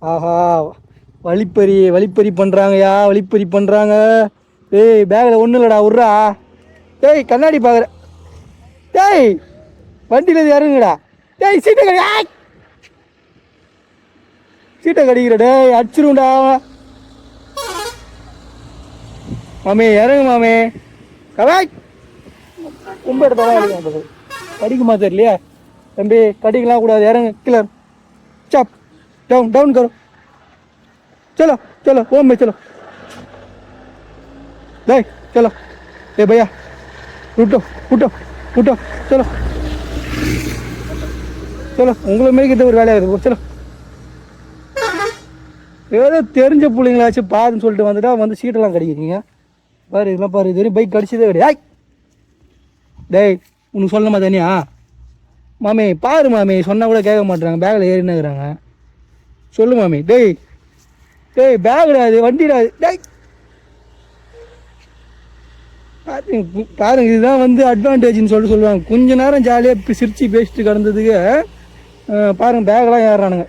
ஆஹா, வழிப்பறி பண்ணுறாங்கய்யா, வழிப்பறி பண்ணுறாங்க. ஏய், பேக்கில் ஒன்றும் இல்லைடா, விட்றா. டேய், கண்ணாடி பார்க்குற. டேய், வண்டியில் இறங்குடா. டேய், சீட்டை கடிக்கிற. டேய், அடிச்சிருண்டா. மாமே இறங்கு மாமே. கவாய் ரொம்ப இடத்துல கடிக்குமா தெரியலையா தம்பி? கடிக்கலாம் கூடாது, இறங்கு. கிளர் चाप डाउन डाउन करो. चलो चलो ओम में चलो. नहीं चलो. ए भैया उठो उठो उठो. चलो चलो உங்களை மேய்க்கிறது ஒரு வேலையாக இருக்குது. चलो ஏதோ தெரிஞ்ச பிள்ளைங்களாச்சும் பாருன்னு சொல்லிட்டு வந்துட்டா வந்து சீட்டெல்லாம் கடிக்கிறீங்க பாரு. இதெல்லாம் பாரு, இது வரையும் பைக் கடிச்சதே கிடையாது. டேய், உனக்கு சொல்லணுமா தனியா? மாமே பாரு மாமே, சொன்னால் கூட கேட்க மாட்டுறாங்க, பேக்கில் ஏறினுக்குறாங்க. சொல்லு மாமி. டேய் டேய், பேகுடா அது, வண்டிடா அது. டேய் பாருங்க, இதுதான் வந்து அட்வான்டேஜ்னு சொல்லிட்டு சொல்லுவாங்க. கொஞ்ச நேரம் ஜாலியாக சிரிச்சு பேசிட்டு கிடந்ததுக்கு பாருங்கள் பேக்கெல்லாம் ஏறுறானுங்க.